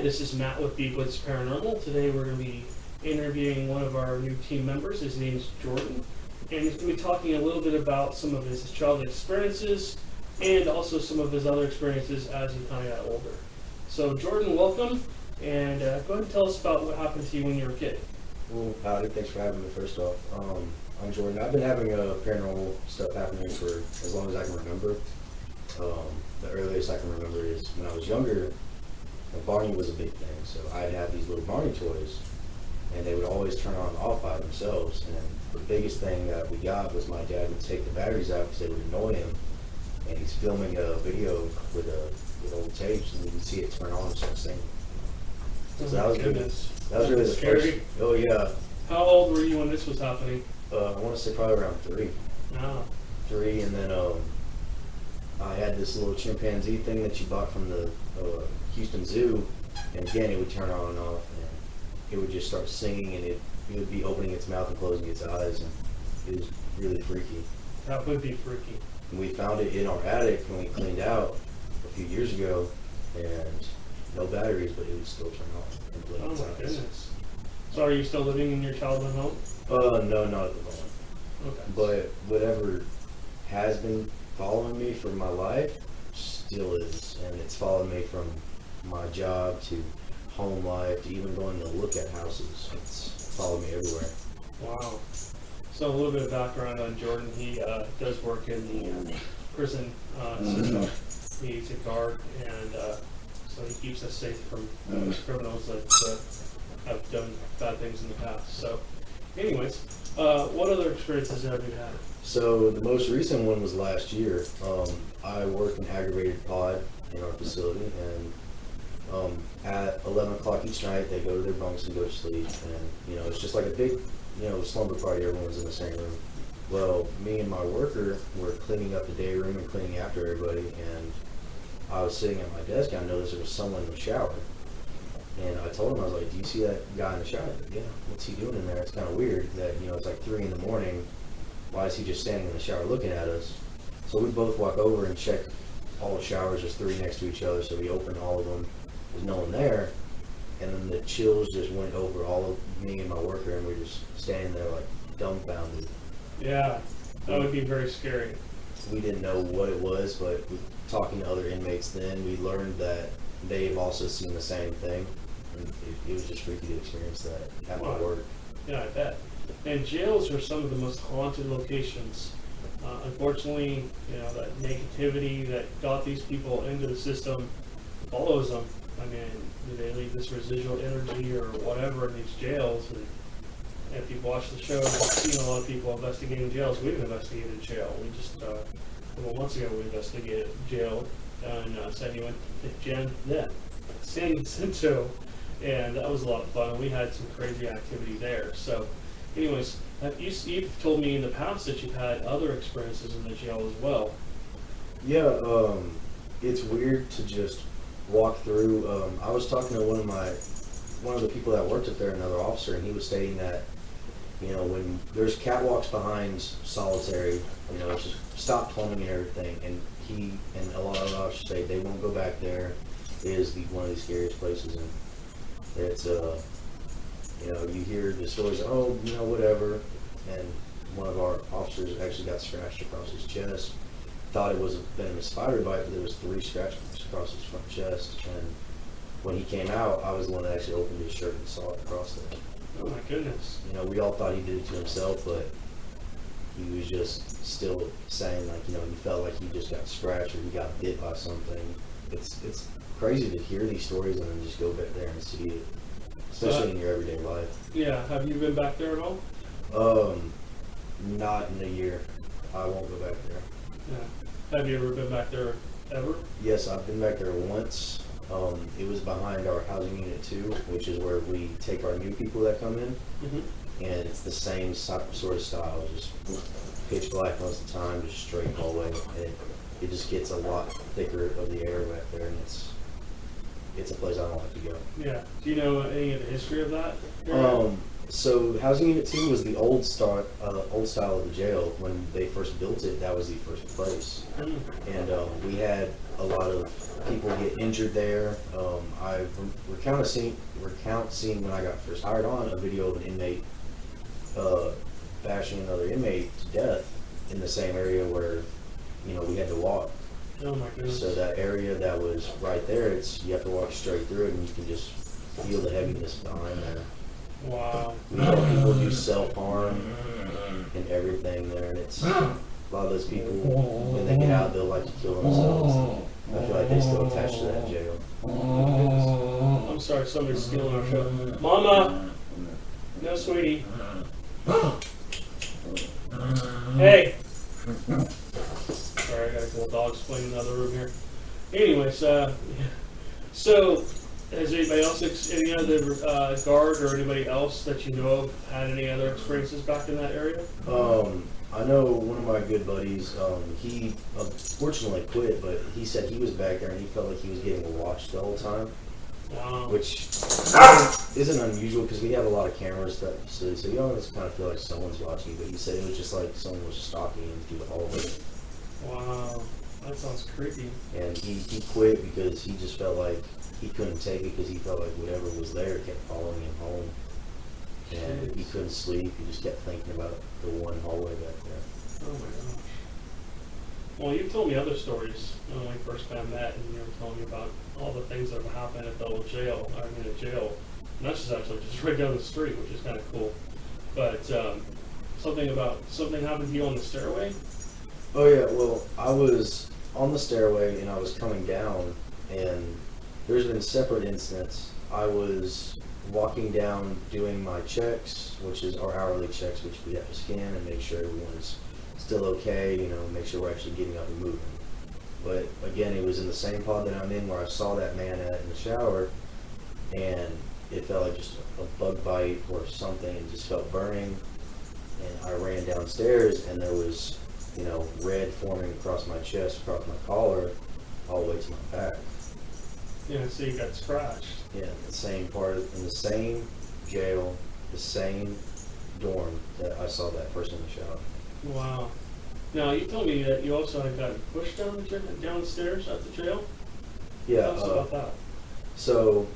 this is Matt with Be Blitz Paranormal. Today we're going to be interviewing one of our new team members. His name is Jordan, and he's going to be talking a little bit about some of his childhood experiences and also some of his other experiences as he kind of got older. So Jordan, welcome, and go ahead and tell us about what happened to you when you were a kid. Well, howdy, thanks for having me first off. I'm Jordan. I've been having paranormal stuff happening for as long as I can remember. The earliest I can remember is when I was younger, Barney was a big thing. So I'd have these little Barney toys, and they would always turn on and off by themselves. And the biggest thing that we got was my dad would take the batteries out because they would annoy him. And he's filming a video with old tapes, and you can see it turn on and start singing. So that was good. That was really the scary. first. Oh yeah. How old were you when this was happening? I want to say probably around 3. Ah. 3, and then I had this little chimpanzee thing that you bought from the Houston Zoo, and again it would turn on and off, and it would just start singing, and it would be opening its mouth and closing its eyes, and it was really freaky. That would be freaky. And we found it in our attic when we cleaned out a few years ago, and no batteries, but it would still turn on and blink Oh its my eyes. goodness. So are you still living in your childhood home? No, not at the moment. Okay. But whatever has been following me for my life still is, and it's followed me from my job to home life to even going to look at houses. It's followed me everywhere. Wow. So a little bit of background on Jordan. He does work in the prison system. He's a guard, and so he keeps us safe from criminals that have done bad things in the past. So anyways, what other experiences have you had? So the most recent one was last year. I work in aggravated pod in our facility, and at 11 o'clock each night they go to their bunks and go to sleep, and it's just like a big slumber party. Everyone's in the same room. Well, me and my worker were cleaning up the day room and cleaning after everybody, and I was sitting at my desk and I noticed there was someone in the shower. And I told him, I was like, do you see that guy in the shower? Like, yeah, what's he doing in there? It's kind of weird that, it's like 3 in the morning. Why is he just standing in the shower looking at us? So we both walk over and check all the showers. There's 3 next to each other, so we open all of them. There's no one there. And then the chills just went over all of me and my worker, and we're just standing there like dumbfounded. Yeah, that would be very scary. We didn't know what it was, but talking to other inmates then, we learned that they've also seen the same thing. And it was just freaky to experience that at my work. Yeah, I bet. And jails are some of the most haunted locations. Unfortunately, that negativity that got these people into the system follows them. I mean, they leave this residual energy or whatever in these jails. And if you've watched the show, you've seen a lot of people investigating jails. We've investigated jail. We just, a couple months ago, we investigated jail in San Jacinto, and that was a lot of fun. We had some crazy activity there. So, anyways, you've told me in the past that you've had other experiences in the jail as well. Yeah, it's weird to just walk through. I was talking to one of the people that worked up there, another officer, and he was stating that, when there's catwalks behind solitary, it's just stop plumbing and everything, and he and a lot of officers say they won't go back there. It is one of the scariest places, and it's you hear the stories, whatever, and one of our officers actually got scratched across his chest. Thought it was a venomous spider bite, but there was 3 scratches across his front chest, and when he came out, I was the one that actually opened his shirt and saw it across there. Oh my goodness. We all thought he did it to himself, but he was just still saying, like, he felt like he just got scratched or he got bit by something. It's crazy to hear these stories and then just go back there and see it, especially in your everyday life. Yeah, have you been back there at all? Not in a year. I won't go back there. Yeah. Have you ever been back there ever? Yes, I've been back there once. It was behind our housing unit 2, which is where we take our new people that come in. Mm-hmm. And it's the same sort of style, just pitch black most of the time, just straight hallway. And it just gets a lot thicker of the air back there, and it's a place I don't like to go. Yeah. Do you know any of the history of that? So Housing Unit 2 was the old style of the jail. When they first built it, that was the first place. And we had a lot of people get injured there. I recount seeing when I got first hired on a video of an inmate bashing another inmate to death in the same area where, we had to walk. Oh my goodness. So that area that was right there, you have to walk straight through it, and you can just feel the heaviness behind there. Wow. We had people do self-harm and everything there, and it's a lot of those people, when they get out, they'll like to kill themselves. I feel like they still attached to that jail. I'm sorry, somebody's stealing our show. Mama! No, sweetie. Hey! Sorry, I got a couple dogs playing in another room here. Anyways, so has anybody else, any other guard or anybody else that you know of had any other experiences back in that area? I know one of my good buddies, he unfortunately quit, but he said he was back there and he felt like he was getting watched the whole time. Wow. Which isn't unusual because we have a lot of cameras that facility, so you always kind of feel like someone's watching you, but he said it was just like someone was stalking him through the hallway. Wow, that sounds creepy. And he quit because he just felt like he couldn't take it because he felt like whatever was there kept following him home. And he couldn't sleep, he just kept thinking about the one hallway back there. Oh my gosh. Well, you told me other stories when we first met, and you were telling me about all the things that have happened at the old jail. I mean, a jail. And that's actually just right down the street, which is kind of cool. But something happened to you on the stairway? Oh yeah, well, I was on the stairway and I was coming down, and there's been separate incidents. I was walking down doing my checks, which is our hourly checks, which we have to scan and make sure everyone's still okay, make sure we're actually getting up and moving. But again, it was in the same pod that I'm in where I saw that man at in the shower, and it felt like just a bug bite or something. It just felt burning, and I ran downstairs, and there was, red forming across my chest, across my collar, all the way to my back. Yeah, so you got scratched. Yeah, the same part, in the same jail, the same dorm that I saw that person in the shower. Wow. Now, you told me that you also had gotten pushed downstairs at the jail? Yeah. Tell us about that. So,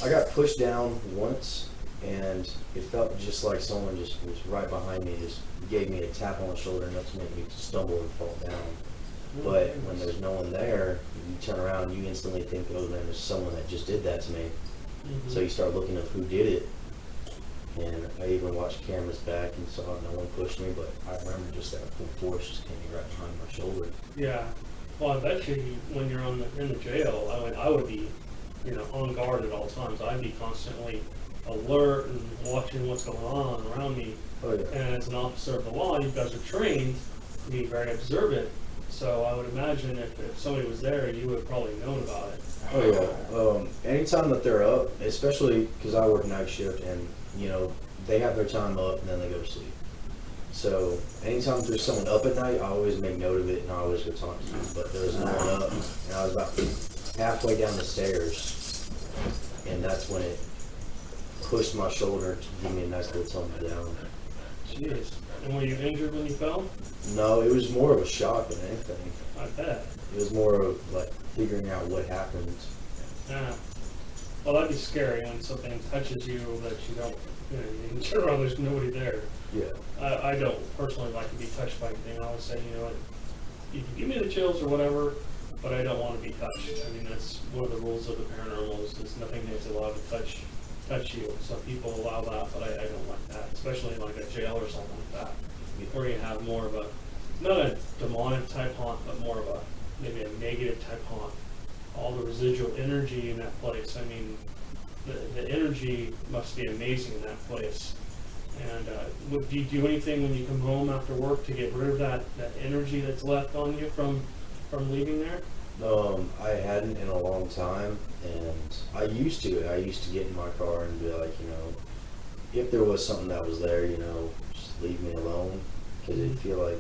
I got pushed down once, and it felt just like someone just was right behind me, just gave me a tap on the shoulder enough to make me stumble and fall down. But when there's no one there, you turn around and you instantly think, oh man, there's someone that just did that to me. Mm-hmm. So you start looking up who did it. And I even watched cameras back and saw no one pushed me, but I remember just that full force just came right behind my shoulder. Yeah. Well, I bet you when you're in the jail, I would be, on guard at all times. I'd be constantly alert and watching what's going on around me. Oh yeah. And as an officer of the law, you guys are trained to be very observant. So I would imagine if somebody was there, you would have probably known about it. Oh yeah. Anytime that they're up, especially because I work night shift, and they have their time up and then they go to sleep. So anytime there's someone up at night, I always make note of it and I always go talk to you. But there was no one up, and I was about halfway down the stairs, and that's when it pushed my shoulder to give me a nice little tumble down. Jeez. And were you injured when you fell? No, it was more of a shock than anything. I bet. It was more of like figuring out what happened. Yeah. Well, that'd be scary when something touches you that you don't, you can turn around, there's nobody there. Yeah. I don't personally like to be touched by anything. I always say, you can give me the chills or whatever, but I don't want to be touched. I mean, that's one of the rules of the paranormal is nothing that's allowed to touch you. Some people allow that, but I don't like that, especially in like a jail or something like that, where you have more of a, not a demonic type haunt, but more of maybe a negative type haunt. All the residual energy in that place. I mean, the energy must be amazing in that place. And do you do anything when you come home after work to get rid of that energy that's left on you from leaving there? I hadn't in a long time, and I used to get in my car and be like, if there was something that was there, just leave me alone, because it'd feel like,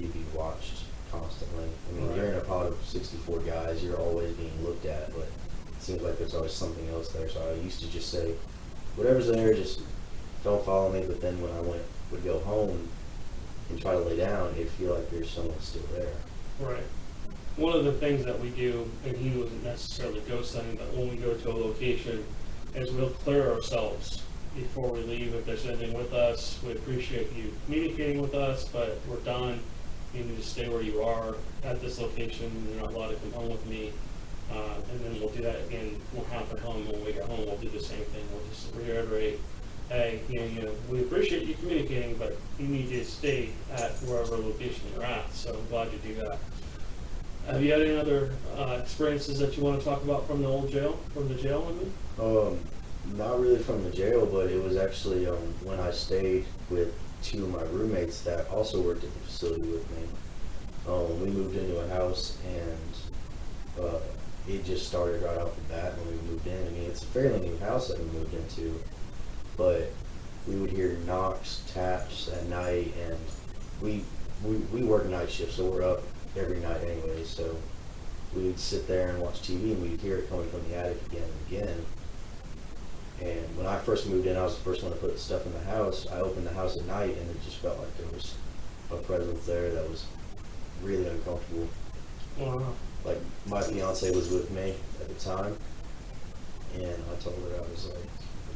you'd be watched constantly. I mean, Right. You're in a pod of 64 guys, you're always being looked at, but it seems like there's always something else there. So I used to just say, whatever's there, just don't follow me. But then when I would go home and try to lay down, it'd feel like there's someone still there. Right. One of the things that we do, and he wasn't necessarily ghost hunting, but when we go to a location, is we'll clear ourselves before we leave. If there's anything with us, we appreciate you communicating with us, but we're done. You need to stay where you are at this location. You're not allowed to come home with me. And then we'll do that again. We'll happen home. When we get home, we'll do the same thing. We'll just reiterate, hey, we appreciate you communicating, but you need to stay at wherever location you're at. So I'm glad you do that. Have you had any other experiences that you want to talk about from the old jail, from the jail, I mean? Not really from the jail, but it was actually when I stayed with two of my roommates that also worked at the facility with me. We moved into a house, and it just started right off the bat when we moved in. I mean, it's a fairly new house that we moved into, but we would hear knocks, taps at night, and we work night shift, so we're up every night anyway. So we would sit there and watch TV, and we'd hear it coming from the attic again and again. And when I first moved in, I was the first one to put stuff in the house. I opened the house at night, and it just felt like there was a presence there that was really uncomfortable. Wow. Like, my fiance was with me at the time, and I told her, I was like,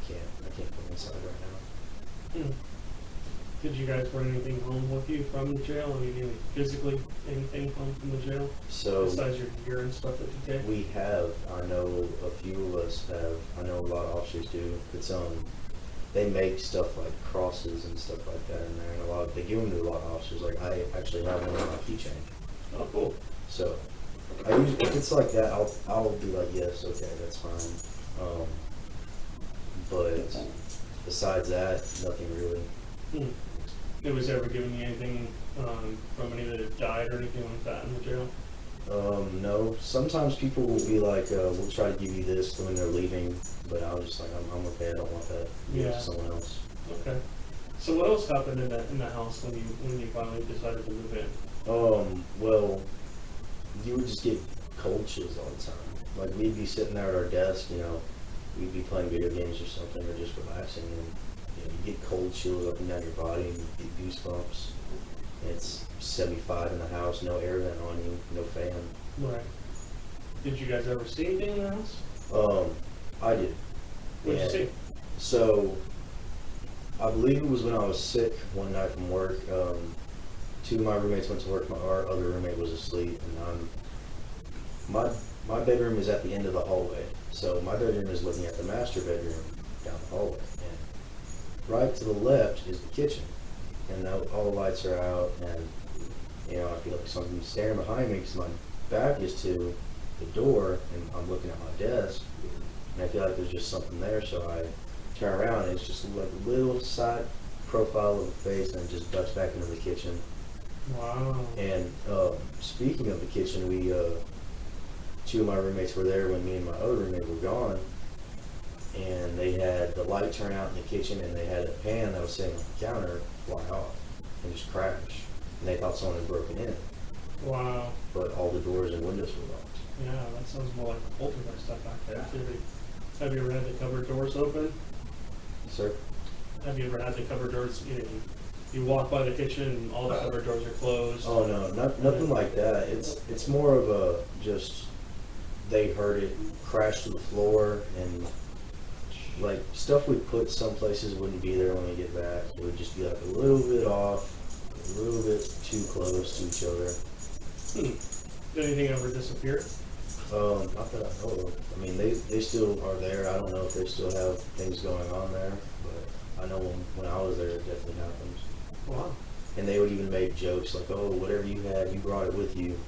I can't go inside right now. Did you guys bring anything home with you from the jail? I mean, physically, anything home from the jail? So besides your gear and stuff that you take? we have, I know a few of us have, I know a lot of officers do. It's they make stuff like crosses and stuff like that in there, and they give them to a lot of officers. Like, I actually have one on my keychain. Oh, cool. So I usually, if it's like that, I'll be like, yes, okay, that's fine. But besides that, nothing really. It was ever giving you anything from any that have died or anything like that in the jail? No. Sometimes people will be like, we'll try to give you this when they're leaving, but I was just like, I'm okay, I don't want that. Give it to someone else. Okay. So what else happened in the house when you finally decided to move in? Well, you would just get cold chills all the time. Like, we'd be sitting there at our desk, we'd be playing video games or something, or just relaxing, and you get cold chills up and down your body, and you get goosebumps. It's 75 in the house, no air vent on you, no fan. Right. Did you guys ever see anything in the house? I did. What did you see? So, I believe it was when I was sick one night from work. Two of my roommates went to work. Our other roommate was asleep, and my bedroom is at the end of the hallway. So my bedroom is looking at the master bedroom down the hallway, and right to the left is the kitchen, and all the lights are out, and I feel like something's staring behind me because my back is to the door, and I'm looking at my desk, and I feel like there's just something there. So I turn around, and it's just like a little side profile of a face, and it just ducks back into the kitchen. Wow. And speaking of the kitchen, two of my roommates were there when me and my other roommate were gone, and they had the light turn out in the kitchen, and they had a pan that was sitting on the counter fly off and just crash, and they thought someone had broken in. Wow. But all the doors and windows were locked. Yeah, that sounds more like a poltergeist type activity. Have you ever had the cupboard doors open? Sir? Have you ever had the cupboard doors, you walk by the kitchen and all the cupboard doors are closed? Oh no, nothing like that. It's more of a just, they heard it crash to the floor, and like stuff we put some places wouldn't be there when we get back. It would just be like a little bit off, a little bit too close to each other. Did anything ever disappear? Not that I know of. I mean, they still are there. I don't know if they still have things going on there, but I know when I was there, it definitely happened. Wow. And they would even make jokes like, oh, whatever you had, you brought it with you.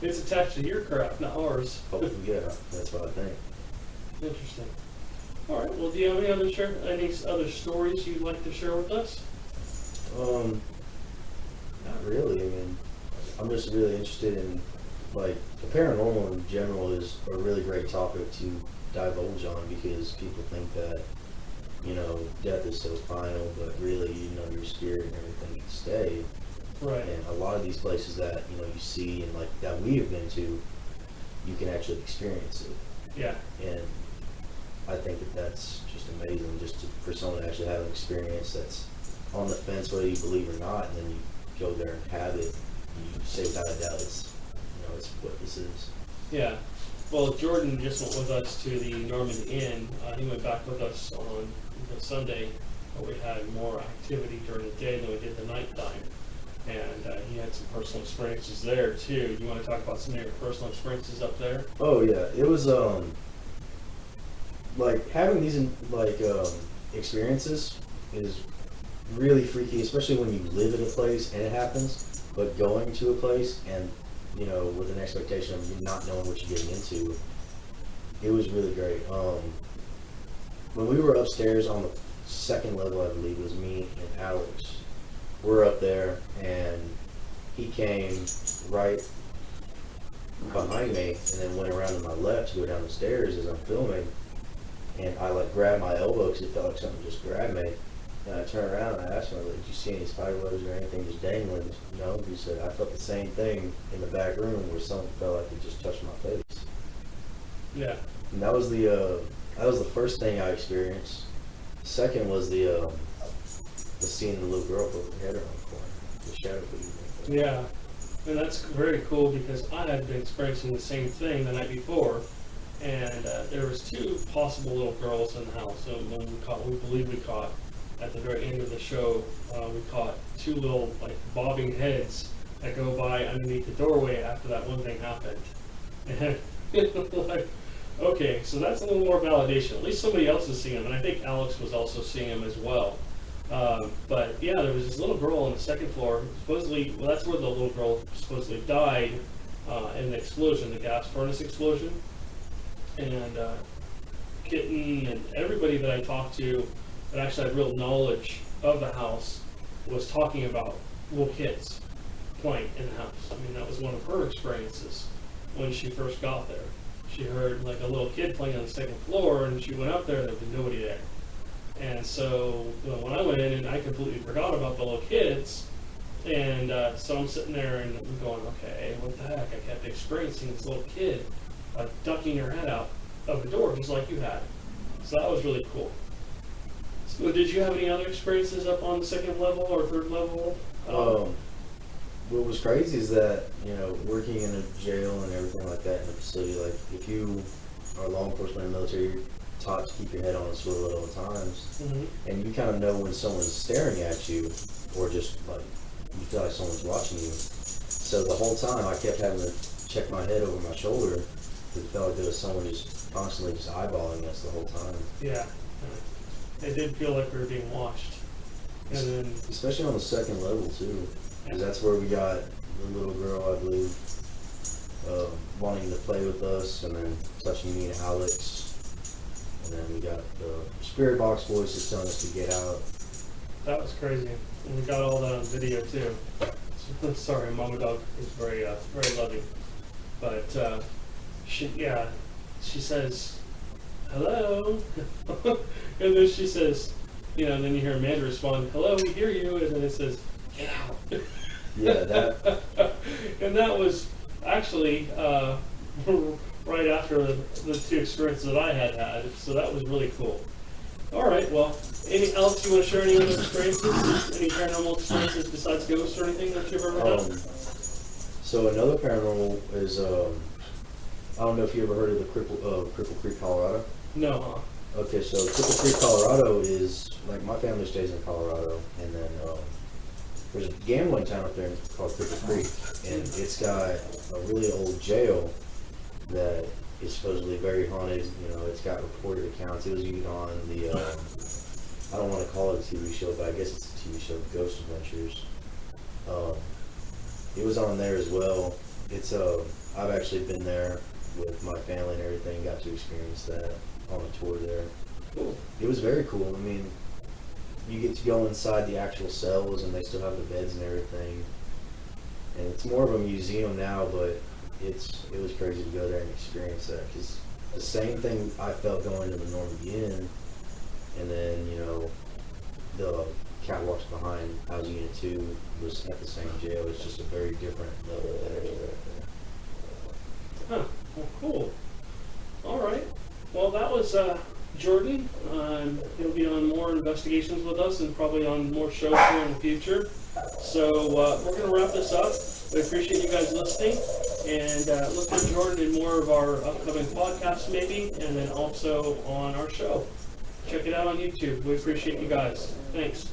It's attached to your crap, not ours. Oh, yeah, that's what I think. Interesting. All right. Well, do you have any other stories you'd like to share with us? Not really. I mean, I'm just really interested in, like, the paranormal in general is a really great topic to divulge on, because people think that, death is so final, but really, your spirit and everything can stay. Right. And a lot of these places that, you see and like that we have been to, you can actually experience it. Yeah. And I think that that's just amazing, for someone to actually have an experience that's on the fence whether you believe or not, and then you go there and have it. You say without a doubt, it's what this is. Yeah. Well, Jordan just went with us to the Norman Inn. He went back with us on the Sunday. We had more activity during the day than we did the nighttime. And he had some personal experiences there too. Do you want to talk about some of your personal experiences up there? Oh yeah, it was like having these experiences is really freaky, especially when you live in a place and it happens. But going to a place and with an expectation of you not knowing what you're getting into, it was really great. When we were upstairs on the second level, I believe it was me and Alex. We're up there, and he came right behind me, and then went around to my left to go down the stairs as I'm filming. And I grabbed my elbow because it felt like something just grabbed me. And I turned around and I asked him, did you see any spider webs or anything just dangling? No. He said, I felt the same thing in the back room where something felt like it just touched my face. Yeah. And that was the first thing I experienced. Second was the seeing the little girl put her head around the corner, the shadow figure. Yeah. And that's very cool because I had been experiencing the same thing the night before. And there was two possible little girls in the house. And when we believe we caught, at the very end of the show, we caught two little bobbing heads that go by underneath the doorway after that one thing happened. And okay, so that's a little more validation. At least somebody else is seeing them, and I think Alex was also seeing them as well. But yeah, there was this little girl on the second floor. Supposedly, that's where the little girl supposedly died in the explosion, the gas furnace explosion. And Kitten and everybody that I talked to that actually had real knowledge of the house was talking about little kids playing in the house. I mean, that was one of her experiences when she first got there. She heard a little kid playing on the second floor, and she went up there, and there was nobody there. And so when I went in, and I completely forgot about the little kids, and so I'm sitting there and I'm going, okay, what the heck? I kept experiencing this little kid ducking her head out of the door, just like you had. So that was really cool. So did you have any other experiences up on the second level or third level? What was crazy is that, working in a jail and everything like that in a facility, if you are law enforcement and military, you're taught to keep your head on a swivel at all times. Mm-hmm. And you kind of know when someone's staring at you, or just you feel like someone's watching you. So the whole time I kept having to check my head over my shoulder because it felt like there was someone just constantly just eyeballing us the whole time. Yeah. It did feel like we were being watched. And then, especially on the second level too, because that's where we got the little girl, I believe, wanting to play with us, and then touching me and Alex, and then we got the spirit box voices telling us to get out. that was crazy. And we got all that on video too. Sorry, Mama Dog is very loving. But she says, hello. And then she says, and then you hear Amanda respond, hello, we hear you. And then it says, get out. Yeah, that. And that was actually right after the two experiences that I had. So that was really cool. All right, well, Alex, you want to share any other experiences? Any paranormal experiences besides ghosts or anything that you've ever had? So another paranormal is, I don't know if you ever heard of the Cripple Creek, Colorado. No. Okay, so Cripple Creek, Colorado is, my family stays in Colorado, and then there's a gambling town up there called Cripple Creek, and it's got a really old jail that is supposedly very haunted. It's got reported accounts. It was even on the, I don't want to call it a TV show, but I guess it's a TV show, Ghost Adventures. It was on there as well. It's I've actually been there with my family and everything, got to experience that on a tour there. Cool. It was very cool. I mean, you get to go inside the actual cells, and they still have the beds and everything. And it's more of a museum now, but it was crazy to go there and experience that, because the same thing I felt going to the Normandy Inn, and then the catwalks behind Housing Unit 2 was at the same jail. It's just a very different level of energy right there. Huh. Well, is Jordan. He'll be on more investigations with us and probably on more shows here in the future. So we're going to wrap this up. We appreciate you guys listening, and look for Jordan in more of our upcoming podcasts maybe, and then also on our show. Check it out on YouTube. We appreciate you guys. Thanks.